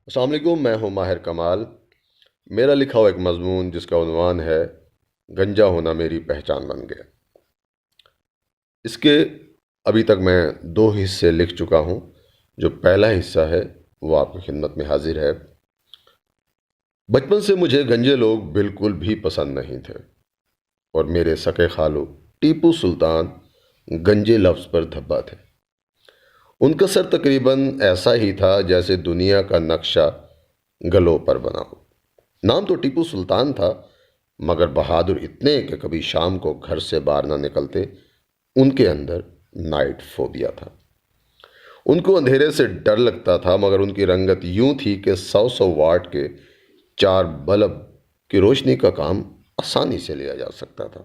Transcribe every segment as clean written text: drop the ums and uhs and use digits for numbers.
السلام علیکم، میں ہوں ماہر کمال۔ میرا لکھا ہوا ایک مضمون جس کا عنوان ہے گنجا ہونا میری پہچان بن گیا۔ اس کے ابھی تک میں دو حصے لکھ چکا ہوں۔ جو پہلا حصہ ہے وہ آپ کی خدمت میں حاضر ہے۔ بچپن سے مجھے گنجے لوگ بالکل بھی پسند نہیں تھے، اور میرے سکے خالو ٹیپو سلطان گنجے لفظ پر دھبا تھے۔ ان کا سر تقریباً ایسا ہی تھا جیسے دنیا کا نقشہ گلوں پر بنا ہو۔ نام تو ٹیپو سلطان تھا، مگر بہادر اتنے کہ کبھی شام کو گھر سے باہر نہ نکلتے۔ ان کے اندر نائٹ فوبیا تھا۔ ان کو اندھیرے سے ڈر لگتا تھا، مگر ان کی رنگت یوں تھی کہ 100 واٹ کے 4 بلب کی روشنی کا کام آسانی سے لیا جا سکتا تھا۔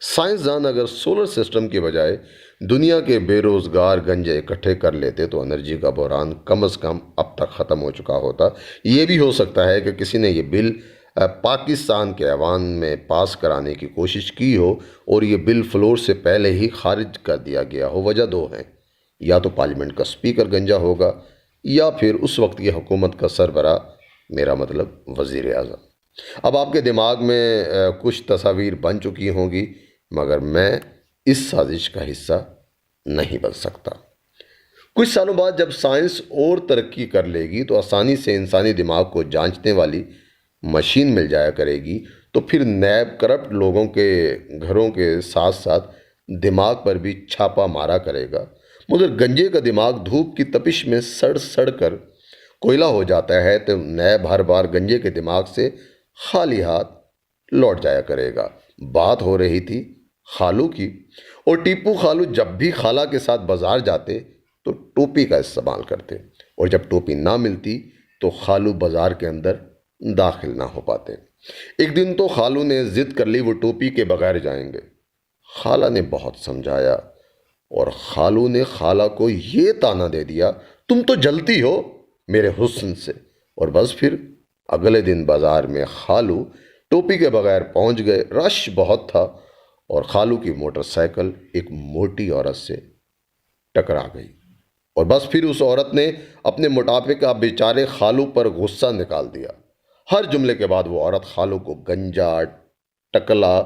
سائنسدان اگر سولر سسٹم کی بجائے دنیا کے بے روزگار گنجے اکٹھے کر لیتے تو انرجی کا بحران کم از کم اب تک ختم ہو چکا ہوتا۔ یہ بھی ہو سکتا ہے کہ کسی نے یہ بل پاکستان کے ایوان میں پاس کرانے کی کوشش کی ہو، اور یہ بل فلور سے پہلے ہی خارج کر دیا گیا ہو۔ وجہ دو ہیں: یا تو پارلیمنٹ کا سپیکر گنجا ہوگا، یا پھر اس وقت کی حکومت کا سربراہ، میرا مطلب وزیر اعظم۔ اب آپ کے دماغ میں کچھ تصاویر بن چکی ہوں گی، مگر میں اس سازش کا حصہ نہیں بن سکتا۔ کچھ سالوں بعد جب سائنس اور ترقی کر لے گی تو آسانی سے انسانی دماغ کو جانچنے والی مشین مل جایا کرے گی، تو پھر نیب کرپٹ لوگوں کے گھروں کے ساتھ ساتھ دماغ پر بھی چھاپا مارا کرے گا۔ مگر گنجے کا دماغ دھوپ کی تپش میں سڑ سڑ کر کوئلہ ہو جاتا ہے، تو نیب ہر بار گنجے کے دماغ سے خالی ہاتھ لوٹ جایا کرے گا۔ بات ہو رہی تھی خالو کی، اور ٹیپو خالو جب بھی خالہ کے ساتھ بازار جاتے تو ٹوپی کا استعمال کرتے، اور جب ٹوپی نہ ملتی تو خالو بازار کے اندر داخل نہ ہو پاتے۔ ایک دن تو خالو نے ضد کر لی وہ ٹوپی کے بغیر جائیں گے۔ خالہ نے بہت سمجھایا، اور خالو نے خالہ کو یہ طعنہ دے دیا: تم تو جلتی ہو میرے حسن سے۔ اور بس پھر اگلے دن بازار میں خالو ٹوپی کے بغیر پہنچ گئے۔ رش بہت تھا، اور خالو کی موٹر سائیکل ایک موٹی عورت سے ٹکرا گئی، اور بس پھر اس عورت نے اپنے موٹاپے کا بیچارے خالو پر غصہ نکال دیا۔ ہر جملے کے بعد وہ عورت خالو کو گنجا، ٹکلا،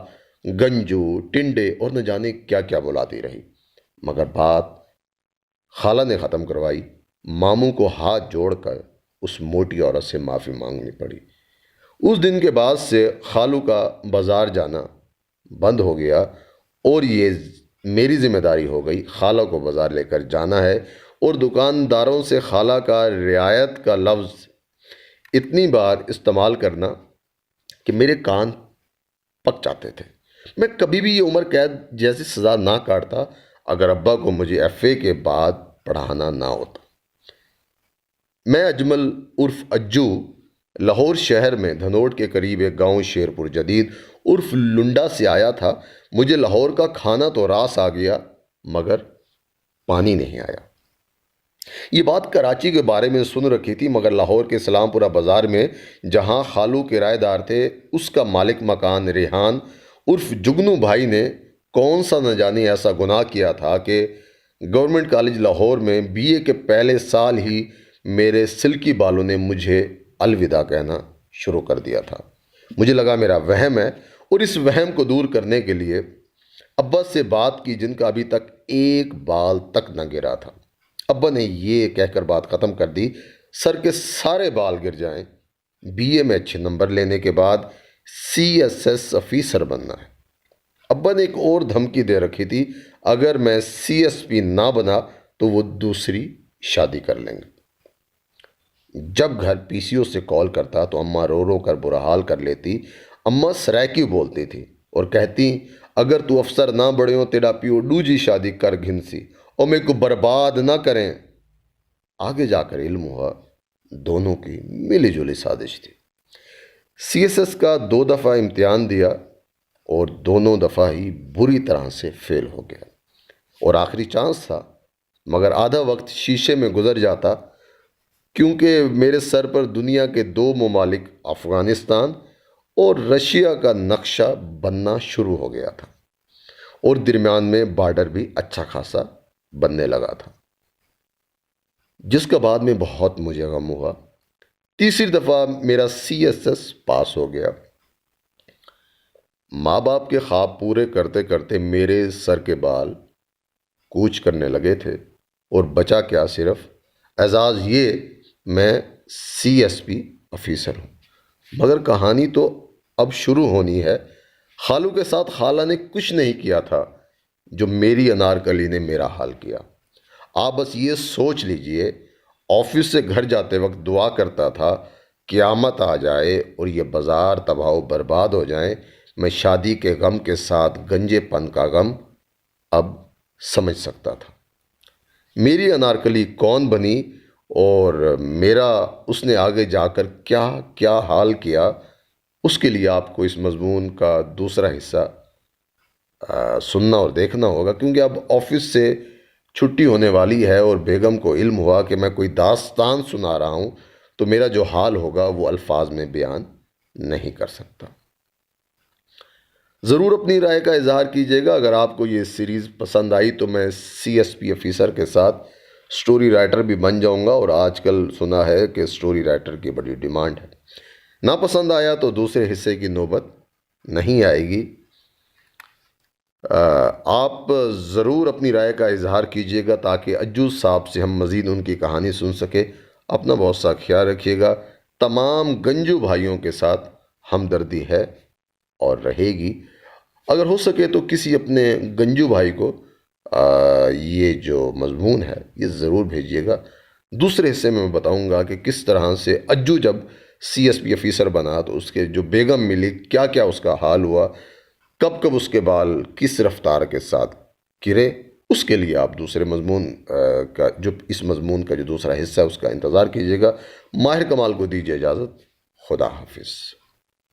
گنجو، ٹنڈے اور نہ جانے کیا کیا بلاتی رہی، مگر بات خالہ نے ختم کروائی۔ ماموں کو ہاتھ جوڑ کر اس موٹی عورت سے معافی مانگنی پڑی۔ اس دن کے بعد سے خالو کا بازار جانا بند ہو گیا، اور یہ میری ذمہ داری ہو گئی: خالہ کو بازار لے کر جانا ہے۔ اور دکانداروں سے خالہ کا رعایت کا لفظ اتنی بار استعمال کرنا کہ میرے کان پک جاتے تھے۔ میں کبھی بھی یہ عمر قید جیسی سزا نہ کاٹتا اگر ابا کو مجھے FA کے بعد پڑھانا نہ ہوتا۔ میں اجمل عرف اجو لاہور شہر میں دھنوٹ کے قریب ایک گاؤں شیرپور جدید عرف لنڈا سے آیا تھا۔ مجھے لاہور کا کھانا تو راس آ گیا، مگر پانی نہیں آیا۔ یہ بات کراچی کے بارے میں سن رکھی تھی، مگر لاہور کے اسلام پورہ بازار میں جہاں خالو کرایہ دار تھے، اس کا مالک مکان ریحان عرف جگنو بھائی نے کون سا نہ جانے ایسا گناہ کیا تھا کہ گورنمنٹ کالج لاہور میں BA کے پہلے سال ہی میرے سلکی بالوں نے مجھے الوداع کہنا شروع کر دیا تھا۔ مجھے لگا میرا وہم ہے، اور اس وہم کو دور کرنے کے لیے ابا سے بات کی، جن کا ابھی تک ایک بال تک نہ گرا تھا۔ ابا نے یہ کہہ کر بات ختم کر دی: سر کے سارے بال گر جائیں، BA میں اچھے نمبر لینے کے بعد CSS افیسر بننا ہے۔ ابا نے ایک اور دھمکی دے رکھی تھی: اگر میں CSP نہ بنا تو وہ دوسری شادی کر لیں گے۔ جب گھر PCO سے کال کرتا تو اماں رو رو کر برا حال کر لیتی۔ اماں سرائکی بولتی تھی اور کہتی: اگر تو افسر نہ بڑے ہو تیرا پیو دوجی شادی کر گھنسی، اور میرے کو برباد نہ کریں۔ آگے جا کر علم ہوا دونوں کی ملی جلی سازش تھی۔ CSS کا 2 دفعہ امتحان دیا، اور دونوں دفعہ ہی بری طرح سے فیل ہو گیا، اور آخری چانس تھا، مگر آدھا وقت شیشے میں گزر جاتا، کیونکہ میرے سر پر دنیا کے 2 ممالک افغانستان اور رشیا کا نقشہ بننا شروع ہو گیا تھا، اور درمیان میں بارڈر بھی اچھا خاصا بننے لگا تھا، جس کا بعد میں بہت مجھے غم ہوا۔ تیسری دفعہ میرا CSS پاس ہو گیا۔ ماں باپ کے خواب پورے کرتے کرتے میرے سر کے بال کوچ کرنے لگے تھے، اور بچا کیا، صرف اعزاز یہ میں CSP آفیسر ہوں۔ مگر کہانی تو اب شروع ہونی ہے۔ خالو کے ساتھ خالہ نے کچھ نہیں کیا تھا جو میری انارکلی نے میرا حال کیا۔ آپ بس یہ سوچ لیجئے، آفس سے گھر جاتے وقت دعا کرتا تھا قیامت آ جائے اور یہ بازار تباہ و برباد ہو جائیں، میں شادی کے غم کے ساتھ گنجے پن کا غم اب سمجھ سکتا تھا۔ میری انارکلی کون بنی اور میرا اس نے آگے جا کر کیا کیا حال کیا، اس کے لیے آپ کو اس مضمون کا دوسرا حصہ سننا اور دیکھنا ہوگا، کیونکہ اب آفس سے چھٹی ہونے والی ہے اور بیگم کو علم ہوا کہ میں کوئی داستان سنا رہا ہوں، تو میرا جو حال ہوگا وہ الفاظ میں بیان نہیں کر سکتا۔ ضرور اپنی رائے کا اظہار کیجیے گا۔ اگر آپ کو یہ سیریز پسند آئی تو میں CSP آفیسر کے ساتھ سٹوری رائٹر بھی بن جاؤں گا، اور آج کل سنا ہے کہ سٹوری رائٹر کی بڑی ڈیمانڈ ہے۔ ناپسند آیا تو دوسرے حصے کی نوبت نہیں آئے گی۔ آپ ضرور اپنی رائے کا اظہار کیجیے گا تاکہ عجوز صاحب سے ہم مزید ان کی کہانی سن سکے۔ اپنا بہت سا خیال رکھیے گا۔ تمام گنجو بھائیوں کے ساتھ ہمدردی ہے اور رہے گی۔ اگر ہو سکے تو کسی اپنے گنجو بھائی کو یہ جو مضمون ہے یہ ضرور بھیجیے گا۔ دوسرے حصے میں بتاؤں گا کہ کس طرح سے اجو جب CSP آفیسر بنا تو اس کے جو بیگم ملی، کیا کیا اس کا حال ہوا، کب کب اس کے بال کس رفتار کے ساتھ گرے۔ اس کے لیے آپ دوسرے مضمون کا جو اس مضمون کا جو دوسرا حصہ ہے اس کا انتظار کیجیے گا۔ ماہر کمال کو دیجیے اجازت۔ خدا حافظ۔